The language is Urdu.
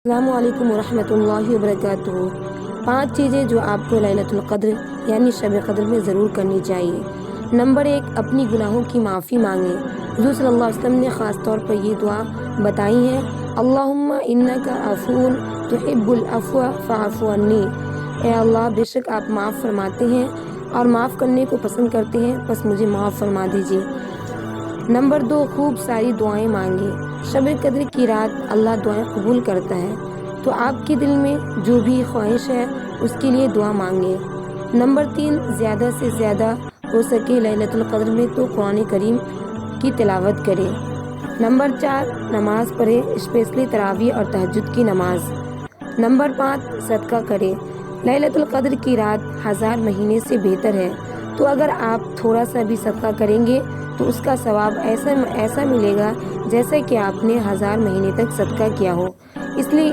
السلام علیکم ورحمۃ اللہ وبرکاتہ۔ 5 چیزیں جو آپ کو لیلۃ القدر یعنی شب قدر میں ضرور کرنی چاہیے۔ نمبر 1، اپنی گناہوں کی معافی مانگیں۔ حضور صلی اللہ علیہ وسلم نے خاص طور پر یہ دعا بتائی ہے، اللہم انک عفو تحب العفو فاعف عنی۔ اے اللہ، بے شک آپ معاف فرماتے ہیں اور معاف کرنے کو پسند کرتے ہیں، بس مجھے معاف فرما دیجیے۔ نمبر 2، خوب ساری دعائیں مانگیں۔ شب قدر کی رات اللہ دعائیں قبول کرتا ہے، تو آپ کے دل میں جو بھی خواہش ہے اس کے لیے دعا مانگیں۔ نمبر 3، زیادہ سے زیادہ ہو سکے لیلۃ القدر میں تو قرآن کریم کی تلاوت کریں۔ نمبر 4، نماز پڑھیں، اسپیشلی تراویح اور تہجد کی نماز۔ نمبر 5، صدقہ کریں۔ لیلۃ القدر کی رات 1000 مہینے سے بہتر ہے، تو اگر آپ تھوڑا سا بھی صدقہ کریں گے تو اس کا ثواب ایسا ملے گا جیسا کہ آپ نے 1000 مہینے تک صدقہ کیا ہو۔ اس لیے